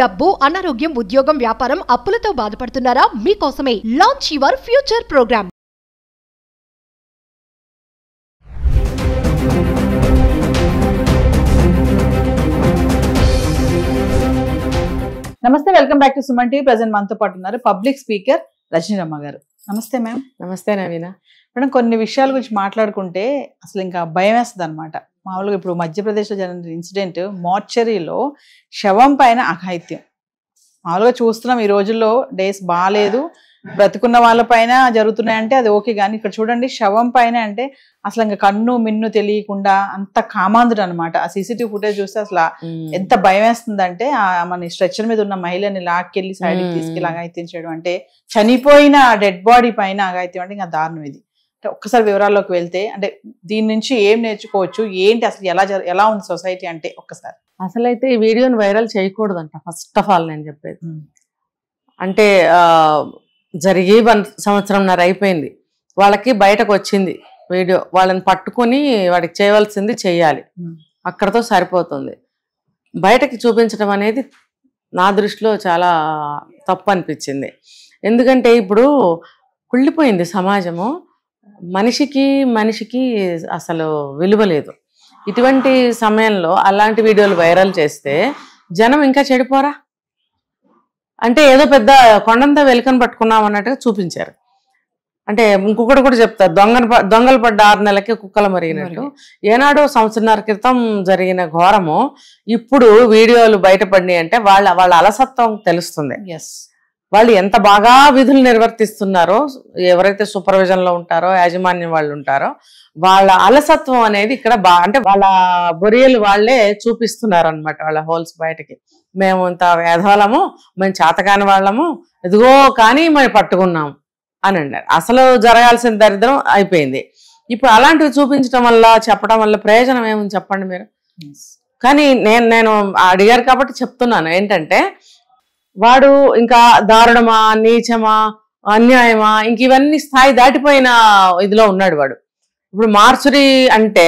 డబ్బు, అనారోగ్యం, ఉద్యోగం, వ్యాపారం, అప్పులతో బాధపడుతున్నారా? మీకోసమే లాంచ్ యువర్ ఫ్యూచర్ ప్రోగ్రామ్. నమస్తే, welcome back to Suman TV. Present మనతో పాటు ఉన్నారు పబ్లిక్ స్పీకర్ రజనీరమ్మ గారు. నమస్తే మ్యామ్. నమస్తే నవీన మేడం, కొన్ని విషయాల గురించి మాట్లాడుకుంటే అసలు ఇంకా భయం వేస్తుంది అనమాట. మామూలుగా ఇప్పుడు మధ్యప్రదేశ్లో జరిగిన ఇన్సిడెంట్, మార్చరీలో శవం పైన అఘాయిత్యం మామూలుగా చూస్తున్నాం. ఈ రోజుల్లో డేస్ బాగాలేదు, బ్రతుకున్న వాళ్ళ పైన జరుగుతున్నాయంటే అది ఓకే, కానీ ఇక్కడ చూడండి శవం పైన అంటే అసలు ఇంకా కన్ను మిన్ను తెలియకుండా అంత కామాంధుడు అనమాట. ఆ సీసీటీవీ ఫుటేజ్ చూస్తే అసలు ఎంత భయం వేస్తుందంటే మన స్ట్రెచ్చర్ మీద ఉన్న మహిళని లాక్కెళ్ళి సైడ్కి తీసుకెళ్ళి అఘాయిత్యం చేయడం అంటే, చనిపోయిన డెడ్ బాడీ పైన అఘాయిత్యం అంటే ఇంకా దారుణం ఇది. అంటే ఒక్కసారి వివరాల్లోకి వెళ్తే అంటే దీని నుంచి ఏం నేర్చుకోవచ్చు, ఏంటి అసలు ఎలా ఉంది సొసైటీ అంటే ఒక్కసారి. అసలైతే ఈ వీడియోని వైరల్ చేయకూడదంట ఫస్ట్ ఆఫ్ ఆల్ నేను చెప్పేది. అంటే జరిగి 1 సంవత్సరంన్నర అయిపోయింది, వాళ్ళకి బయటకు వచ్చింది వీడియో, వాళ్ళని పట్టుకుని వాడికి చేయవలసింది చెయ్యాలి, అక్కడతో సరిపోతుంది. బయటకి చూపించడం అనేది నా దృష్టిలో చాలా తప్పు అనిపించింది. ఎందుకంటే ఇప్పుడు కుళ్ళిపోయింది సమాజము, మనిషికి అసలు విలువ లేదు. ఇటువంటి సమయంలో అలాంటి వీడియోలు వైరల్ చేస్తే జనం ఇంకా చెడిపోరా? అంటే ఏదో పెద్ద కొండంతా వెలుకని పట్టుకున్నాం అన్నట్టుగా చూపించారు. అంటే ఇంకొకటి కూడా చెప్తారు, దొంగలు పడ్డ 6 నెలలకి కుక్కలు మరిగినట్టు. ఏనాడో 1.5 సంవత్సరాల క్రితం జరిగిన ఘోరము ఇప్పుడు వీడియోలు బయటపడినాయి అంటే వాళ్ళ అలసత్వం తెలుస్తుంది. వాళ్ళు ఎంత బాగా విధులు నిర్వర్తిస్తున్నారో, ఎవరైతే సూపర్విజన్ లో ఉంటారో, యాజమాన్యం వాళ్ళు ఉంటారో, వాళ్ళ అలసత్వం అనేది ఇక్కడ అంటే వాళ్ళ బొరియలు వాళ్ళే చూపిస్తున్నారు అనమాట, వాళ్ళ హోల్స్ బయటకి. మేము ఇంత వేధవాళ్ళము, మేము చేతకాని వాళ్ళము, ఇదిగో కానీ మేము పట్టుకున్నాము అని అన్నారు. అసలు జరగాల్సిన దరిద్రం అయిపోయింది. ఇప్పుడు అలాంటివి చూపించడం వల్ల, చెప్పడం వల్ల ప్రయోజనం ఏముంది చెప్పండి మీరు. కానీ నేను అడిగారు కాబట్టి చెప్తున్నాను ఏంటంటే, వాడు ఇంకా దారుణమా, నీచమా, అన్యాయమా, ఇంక ఇవన్నీ స్థాయి దాటిపోయిన ఇదిలో ఉన్నాడు వాడు. ఇప్పుడు మార్చురీ అంటే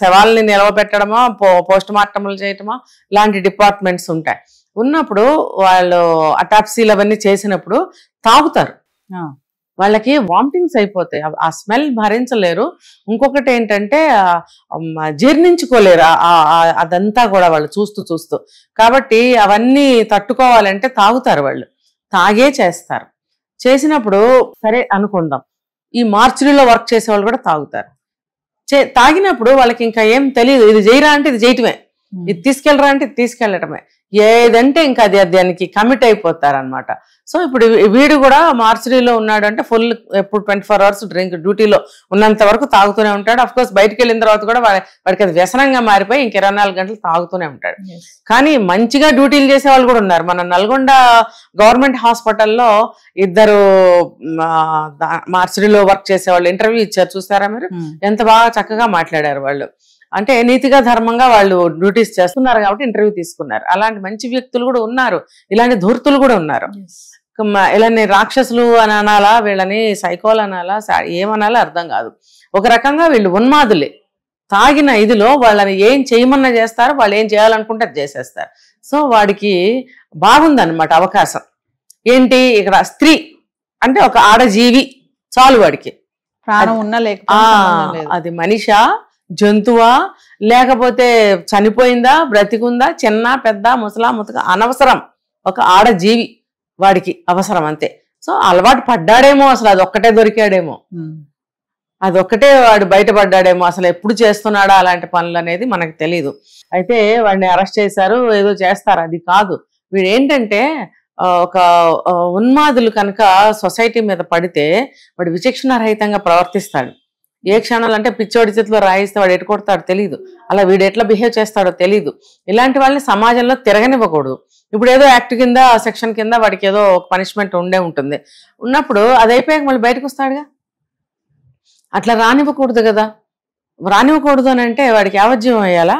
శవాల్ని నిలవబెట్టడమా, పోస్ట్ మార్టంలు చేయటమా, ఇలాంటి డిపార్ట్మెంట్స్ ఉంటాయి. ఉన్నప్పుడు వాళ్ళు అటాప్సీలు అవన్నీ చేసినప్పుడు తాగుతారు, వాళ్ళకి వామిటింగ్స్ అయిపోతాయి, ఆ స్మెల్ భరించలేరు. ఇంకొకటి ఏంటంటే జీర్ణించుకోలేరు అదంతా కూడా వాళ్ళు చూస్తూ. కాబట్టి అవన్నీ తట్టుకోవాలంటే తాగుతారు, వాళ్ళు తాగే చేస్తారు. చేసినప్పుడు సరే అనుకుందాం, ఈ మార్చురీలో వర్క్ చేసే వాళ్ళు కూడా తాగుతారు. తాగినప్పుడు వాళ్ళకి ఇంకా ఏం తెలియదు, ఇది చేయరా అంటే ఇది చేయటమే, ఇది తీసుకెళ్ళరా అంటే ఇది తీసుకెళ్ళటమే, ఏదంటే ఇంకా అది దానికి కమిట్ అయిపోతారనమాట. సో ఇప్పుడు వీడు కూడా మార్చురీలో ఉన్నాడు అంటే ఫుల్ ఎప్పుడు 24 hours డ్రింక్ డ్యూటీలో ఉన్నంత వరకు తాగుతూనే ఉంటాడు. అఫ్ కోర్స్ బయటకు వెళ్ళిన తర్వాత కూడా వాడికి అది వ్యసనంగా మారిపోయి ఇంక 24 గంటలు తాగుతూనే ఉంటాడు. కానీ మంచిగా డ్యూటీలు చేసే వాళ్ళు కూడా ఉన్నారు. మన నల్గొండ గవర్నమెంట్ హాస్పిటల్లో 2 మార్చురీలో వర్క్ చేసేవాళ్ళు ఇంటర్వ్యూ ఇచ్చారు, చూసారా మీరు? ఎంత బాగా చక్కగా మాట్లాడారు వాళ్ళు. అంటే నీతిగా ధర్మంగా వాళ్ళు డ్యూటీస్ చేస్తున్నారు కాబట్టి ఇంటర్వ్యూ తీసుకున్నారు. అలాంటి మంచి వ్యక్తులు కూడా ఉన్నారు, ఇలాంటి ధూర్తులు కూడా ఉన్నారు. ఇలాంటి రాక్షసులు అని అనాలా, వీళ్ళని సైకోలు అనాలా, ఏమనాలా అర్థం కాదు. ఒక రకంగా వీళ్ళు ఉన్మాదులే. తాగిన ఇదిలో వాళ్ళని ఏం చేయమన్నా చేస్తారు, వాళ్ళు ఏం చేయాలనుకుంటే అది చేసేస్తారు. సో వాడికి బాగుందన్నమాట అవకాశం. ఏంటి ఇక్కడ స్త్రీ అంటే ఒక ఆడజీవి చాలు వాడికి, ప్రాణం ఉన్నా లేకపోతే అది మనిషా, జంతువా, లేకపోతే చనిపోయిందా, బ్రతికుందా, చిన్న పెద్ద, ముసలా ముతక అనవసరం, ఒక ఆడజీవి వాడికి అవసరం అంతే. సో అలవాటు పడ్డాడేమో, అసలు అదొక్కటే దొరికాడేమో, అదొక్కటే వాడు బయటపడ్డాడేమో, అసలు ఎప్పుడు చేస్తున్నాడా అలాంటి పనులు అనేది మనకు తెలీదు. అయితే వాడిని అరెస్ట్ చేశారు, ఏదో చేస్తారు, అది కాదు. వీడు ఏంటంటే ఒక ఉన్మాదులు కనుక సొసైటీ మీద పడితే వాడు విచక్షణారహితంగా ప్రవర్తిస్తాడు. ఏ క్షణాలు అంటే పిచ్చోడి చేతిలో రాయిస్తే వాడు ఎటు కొడతాడో తెలీదు, అలా వీడు ఎట్లా బిహేవ్ చేస్తాడో తెలీదు. ఇలాంటి వాళ్ళని సమాజంలో తిరగనివ్వకూడదు. ఇప్పుడు ఏదో యాక్ట్ కింద, సెక్షన్ కింద వాడికి ఏదో పనిష్మెంట్ ఉంటుంది, ఉన్నప్పుడు అది అయిపోయాక మళ్ళీ బయటకు వస్తాడుగా. అట్లా రానివ్వకూడదు కదా. రానివ్వకూడదు అని అంటే వాడికి యావజ్జీవం అయ్యాలా?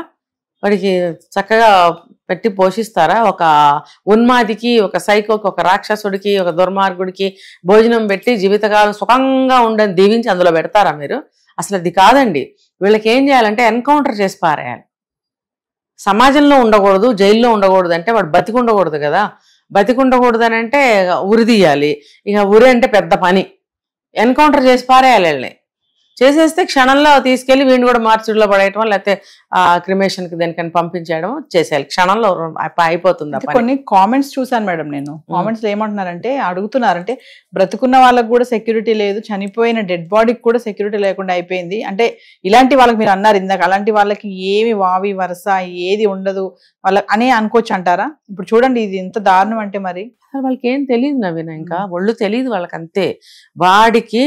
వాడికి చక్కగా పెట్టి పోషిస్తారా? ఒక ఉన్మాదికి, ఒక సైకోకి, ఒక రాక్షసుడికి, ఒక దుర్మార్గుడికి భోజనం పెట్టి జీవితకాలం సుఖంగా ఉండని దీవించి అందులో పెడతారా మీరు? అసలు అది కాదండి. వీళ్ళకి ఏం చేయాలంటే ఎన్కౌంటర్ చేసి పారేయాలి. సమాజంలో ఉండకూడదు, జైల్లో ఉండకూడదు అంటే వాడు బతికి ఉండకూడదు కదా. బతికి ఉండకూడదు అని అంటే ఉరి తీయాలి. ఇక ఉరి అంటే పెద్ద పని, ఎన్కౌంటర్ చేసి పారేయాలి వాళ్ళని. చేసేస్తే క్షణంలో తీసుకెళ్లి వీడిని కూడా మార్చుడిలో పడేయటం, లేకపోతే క్రిమేషన్కి దేనికని పంపించేయడం చేసేయాలి. క్షణంలో అయిపోతుంది. కొన్ని కామెంట్స్ చూసాను మేడం నేను. కామెంట్స్ ఏమంటున్నారంటే, అడుగుతున్నారంటే బ్రతుకున్న వాళ్ళకి కూడా సెక్యూరిటీ లేదు, చనిపోయిన డెడ్ బాడీకి కూడా సెక్యూరిటీ లేకుండా అయిపోయింది. అంటే ఇలాంటి వాళ్ళకి మీరు అన్నారు ఇందాక, అలాంటి వాళ్ళకి ఏమి వావి వరుస ఏది ఉండదు వాళ్ళకి అని అనుకోవచ్చు అంటారా? ఇప్పుడు చూడండి ఇది ఎంత దారుణం అంటే, మరి వాళ్ళకి ఏం తెలియదు నవీన, ఇంకా ఒళ్ళు తెలియదు వాళ్ళకి అంతే. వాడికి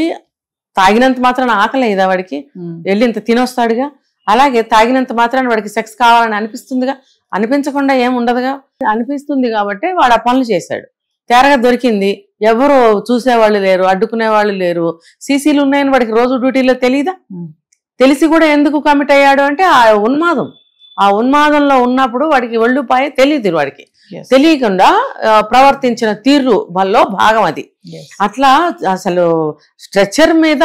తాగినంత మాత్రాన ఆకలి అయ్యేదా వాడికి? వెళ్ళి ఇంత తినొస్తాడుగా. అలాగే తాగినంత మాత్రాన వాడికి సెక్స్ కావాలని అనిపిస్తుందిగా? అనిపించకుండా ఏం ఉండదుగా, అనిపిస్తుంది కాబట్టి వాడు ఆ పనులు చేశాడు. తేరగా దొరికింది, ఎవరు చూసేవాళ్ళు లేరు, అడ్డుకునే వాళ్ళు లేరు, సీసీలు ఉన్నాయని వాడికి రోజు డ్యూటీలో తెలియదా? తెలిసి కూడా ఎందుకు కమిట్ అయ్యాడు అంటే ఆ ఉన్మాదం. ఆ ఉన్మాదంలో ఉన్నప్పుడు వాడికి ఒళ్ళు పాయ తెలియదు. వాడికి తెలియకుండా ప్రవర్తించిన తీరు వల్ల భాగం అది. అట్లా అసలు స్ట్రెచర్ మీద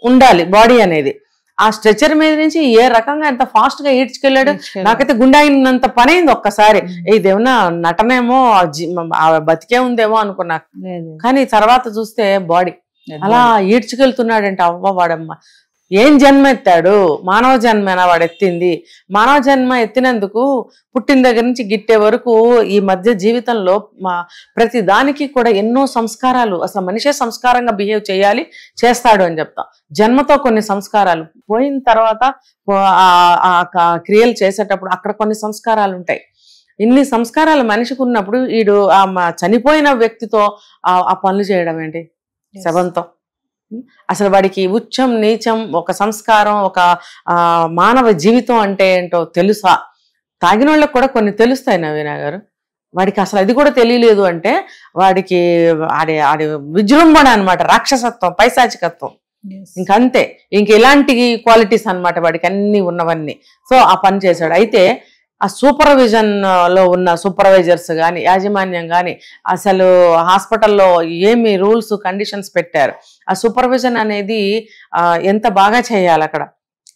ఉండాలి బాడీ అనేది. ఆ స్ట్రెచర్ మీద నుంచి ఏ రకంగా ఎంత ఫాస్ట్ గా ఈడ్చుకెళ్ళాడు. నాకైతే గుండె అయినంత పని అయింది ఒక్కసారి. ఇదేమన్నా నటనేమో, బతికే ఉందేమో అనుకున్నా. కానీ తర్వాత చూస్తే బాడీ అలా ఈడ్చుకెళ్తున్నాడంటే అవ్వ వాడమ్మ ఏం జన్మ ఎత్తాడు. మానవ జన్మేనా వాడు ఎత్తింది? మానవ జన్మ ఎత్తినందుకు పుట్టిన దగ్గర నుంచి గిట్టే వరకు ఈ మధ్య జీవితంలో ప్రతి దానికి కూడా ఎన్నో సంస్కారాలు, అసలు మనిషే సంస్కారంగా బిహేవ్ చేయాలి, చేస్తాడు అని చెప్తాం. జన్మతో కొన్ని సంస్కారాలు, పోయిన తర్వాత క్రియలు చేసేటప్పుడు అక్కడ కొన్ని సంస్కారాలు ఉంటాయి. ఇన్ని సంస్కారాలు మనిషికి ఉన్నప్పుడు వీడు చనిపోయిన వ్యక్తితో ఆ పనులు చేయడం ఏంటి శవంతో? అసలు వాడికి ఉచ్చం నీచం, ఒక సంస్కారం, ఒక మానవ జీవితం అంటే ఏంటో తెలుసా? తాగిన వాళ్ళకి కూడా కొన్ని తెలుస్తాయి నవీన గారు. వాడికి అసలు అది కూడా తెలియలేదు అంటే వాడికి ఆడి విజృంభణ అనమాట, రాక్షసత్వం, పైశాచికత్వం. ఇంకంతే, ఇంక ఇలాంటి క్వాలిటీస్ అనమాట వాడికి అన్ని ఉన్నవన్నీ. సో ఆ పని చేశాడు. అయితే ఆ సూపర్విజన్ లో ఉన్న సూపర్వైజర్స్ కానీ, యాజమాన్యం కానీ అసలు హాస్పిటల్లో ఏమి రూల్స్ కండిషన్స్ పెట్టారు. ఆ సూపర్విజన్ అనేది ఎంత బాగా చేయాలి. అక్కడ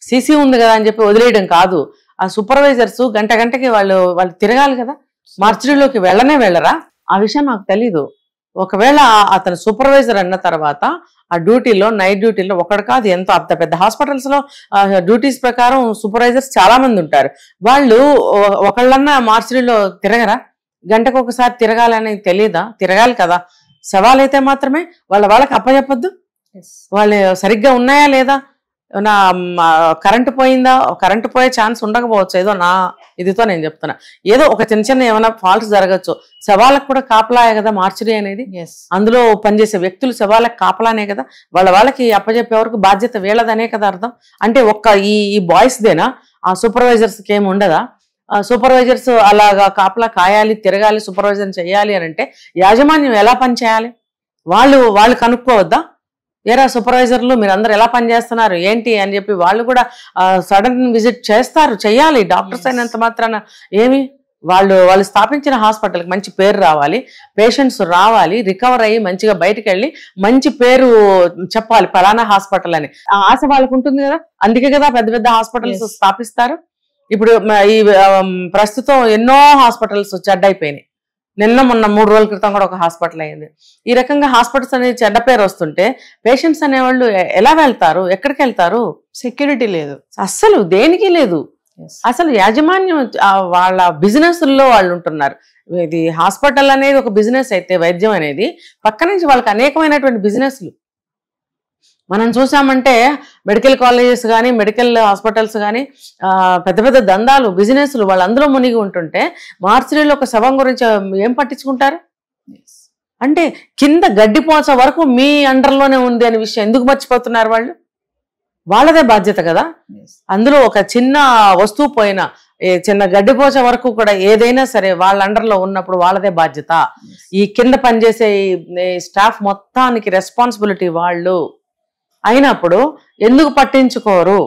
సీసీ ఉంది కదా అని చెప్పి వదిలేయడం కాదు. ఆ సూపర్వైజర్స్ గంటకి వాళ్ళు తిరగాలి కదా. మార్చురీలోకి వెళ్ళరా? ఆ విషయం నాకు తెలీదు. ఒకవేళ అతను సూపర్వైజర్ అన్న తర్వాత ఆ డ్యూటీలో, నైట్ డ్యూటీలో ఒకటి కాదు, ఎంతో అంత పెద్ద హాస్పిటల్స్ లో డ్యూటీస్ ప్రకారం సూపర్వైజర్స్ చాలా మంది ఉంటారు. వాళ్ళు ఒకళ్ళన్నా మార్చురీలో తిరగరా? గంటకు ఒకసారి తిరగాలని తెలియదా? తిరగాలి కదా. శవాలైతే మాత్రమే వాళ్ళకి అప్పచెప్పద్దు. వాళ్ళు సరిగ్గా ఉన్నాయా లేదా? నా కరెంటు పోయిందా? కరెంటు పోయే ఛాన్స్ ఉండకపోవచ్చు, ఏదో నా ఇదితో నేను చెప్తున్నా. ఏదో ఒక చిన్న ఏమైనా ఫాల్ట్స్ జరగచ్చు. శవాలకు కూడా కాపలాయే కదా మార్చురీ అనేది. అందులో పనిచేసే వ్యక్తులు శవాలకు కాపలానే కదా. వాళ్ళకి అప్పచెప్పే వరకు బాధ్యత వీళ్ళదనే కదా అర్థం. అంటే ఈ బాయ్స్ దేనా? ఆ సూపర్వైజర్స్కి ఏమి ఉండదా? సూపర్వైజర్స్ అలాగా కాపలా కాయాలి, తిరగాలి, సూపర్వైజర్ చేయాలి అని అంటే యాజమాన్యం ఎలా పని చేయాలి? వాళ్ళు కనుక్కోవద్దా? ఏరా సూపర్వైజర్లు మీరందరూ ఎలా పనిచేస్తున్నారు ఏంటి అని చెప్పి వాళ్ళు కూడా సడన్ విజిట్ చేయాలి. డాక్టర్స్ అయినంత మాత్రాన ఏమి? వాళ్ళు స్థాపించిన హాస్పిటల్కి మంచి పేరు రావాలి, పేషెంట్స్ రావాలి, రికవర్ అయ్యి మంచిగా బయటకు వెళ్ళి మంచి పేరు చెప్పాలి ఫలానా హాస్పిటల్ అని. ఆశ వాళ్ళకు ఉంటుంది కదా. అందుకే కదా పెద్ద పెద్ద హాస్పిటల్స్ స్థాపిస్తారు. ఇప్పుడు ఈ ప్రస్తుతం ఎన్నో హాస్పిటల్స్ చెడ్డైపోయినాయి. మొన్న 3 రోజుల క్రితం కూడా ఒక హాస్పిటల్ అయింది. ఈ రకంగా హాస్పిటల్స్ అనేది చెడ్డ పేరు వస్తుంటే పేషెంట్స్ అనేవాళ్ళు ఎలా వెళ్తారు? ఎక్కడికి వెళ్తారు? సెక్యూరిటీ లేదు, అస్సలు దేనికి లేదు. అసలు యాజమాన్యం వాళ్ళ బిజినెస్ల్లో వాళ్ళు ఉంటున్నారు. ఇది హాస్పిటల్ అనేది ఒక బిజినెస్ అయితే వైద్యం అనేది పక్క నుంచి వాళ్ళకి అనేకమైనటువంటి బిజినెస్లు మనం చూసామంటే మెడికల్ కాలేజెస్ కానీ, మెడికల్ హాస్పిటల్స్ కానీ పెద్ద పెద్ద దందాలు, బిజినెస్లు వాళ్ళు అందులో మునిగి ఉంటుంటే మార్చురీలో ఒక శవం గురించి ఏం పట్టించుకుంటారు? అంటే కింద గడ్డిపోచ వరకు మీ అండర్లోనే ఉంది అనే విషయం ఎందుకు మర్చిపోతున్నారు వాళ్ళు? వాళ్ళదే బాధ్యత కదా. అందులో ఒక చిన్న వస్తువు పోయినా, చిన్న గడ్డిపోచ వరకు కూడా ఏదైనా సరే వాళ్ళ అండర్లో ఉన్నప్పుడు వాళ్ళదే బాధ్యత. ఈ కింద పనిచేసే స్టాఫ్ మొత్తానికి రెస్పాన్సిబిలిటీ వాళ్ళు అయినప్పుడు ఎందుకు పట్టించుకోరు?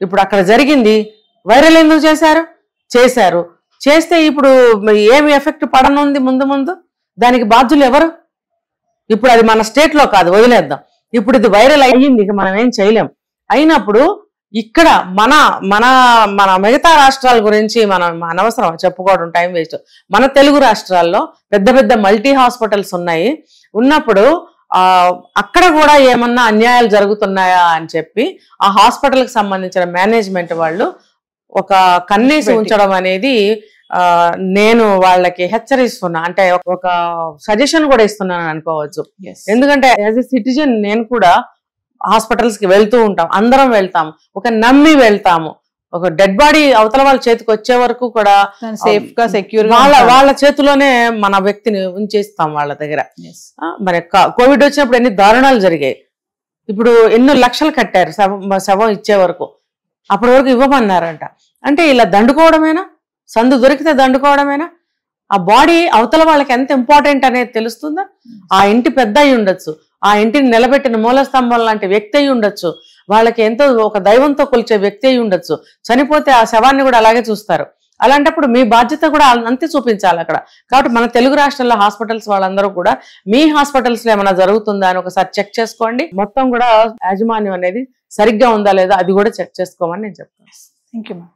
ఇప్పుడు అక్కడ జరిగింది వైరల్ ఎందుకు చేశారు? చేస్తే ఇప్పుడు ఏమి ఎఫెక్ట్ పడనుంది ముందు? దానికి బాధ్యులు ఎవరు? ఇప్పుడు అది మన స్టేట్లో కాదు, వదిలేద్దాం. ఇప్పుడు ఇది వైరల్ అయ్యింది, ఇక మనం ఏం చేయలేం. అయినప్పుడు ఇక్కడ మన మన మన మిగతా రాష్ట్రాల గురించి మనం అనవసరం చెప్పుకోవడం, టైం వేస్ట్. మన తెలుగు రాష్ట్రాల్లో పెద్ద పెద్ద మల్టీ హాస్పిటల్స్ ఉన్నాయి. ఉన్నప్పుడు అక్కడ కూడా ఏమన్నా అన్యాయాలు జరుగుతున్నాయా అని చెప్పి ఆ హాస్పిటల్కి సంబంధించిన మేనేజ్మెంట్ వాళ్ళు ఒక కన్నేసి ఉంచడం అనేది నేను వాళ్ళకి హెచ్చరిస్తున్నా, అంటే ఒక సజెషన్ కూడా ఇస్తున్నాను అనుకోవచ్చు. ఎందుకంటే యాజ్ ఎ సిటిజన్ నేను కూడా హాస్పిటల్స్ కి వెళ్తూ ఉంటాం, అందరం వెళ్తాము, ఒక నమ్మి వెళ్తాము. ఒక డెడ్ బాడీ అవతల వాళ్ళ చేతికి వచ్చే వరకు కూడా సేఫ్ గా సెక్యూర్ వాళ్ళ చేతిలోనే మన వ్యక్తిని ఉంచేస్తాం వాళ్ళ దగ్గర. మరి కోవిడ్ వచ్చినప్పుడు ఎన్ని దారుణాలు జరిగాయి. ఇప్పుడు ఎన్నో లక్షలు కట్టారు శవం ఇచ్చే వరకు, అప్పటి వరకు ఇవ్వమన్నారంట. అంటే ఇలా దండుకోవడమేనా? సందు దొరికితే దండుకోవడమేనా? ఆ బాడీ అవతల వాళ్ళకి ఎంత ఇంపార్టెంట్ అనేది తెలుస్తుందా? ఆ ఇంటి పెద్ద అయి ఉండొచ్చు, ఆ ఇంటిని నిలబెట్టిన మూలస్తంభం లాంటి వ్యక్తి అయి ఉండొచ్చు, వాళ్ళకి ఎంతో ఒక దైవంతో కొలిచే వ్యక్తి అయి ఉండొచ్చు. చనిపోతే ఆ శవాన్ని కూడా అలాగే చూస్తారు. అలాంటప్పుడు మీ బాధ్యత కూడా అంతే చూపించాలి అక్కడ. కాబట్టి మన తెలుగు రాష్ట్రాల్లో హాస్పిటల్స్ వాళ్ళందరూ కూడా మీ హాస్పిటల్స్ లో ఏమైనా జరుగుతుందా అని ఒకసారి చెక్ చేసుకోండి. మొత్తం కూడా యాజమాన్యం అనేది సరిగ్గా ఉందా లేదా అది కూడా చెక్ చేసుకోమని నేను చెప్తాను. Thank you ma'am.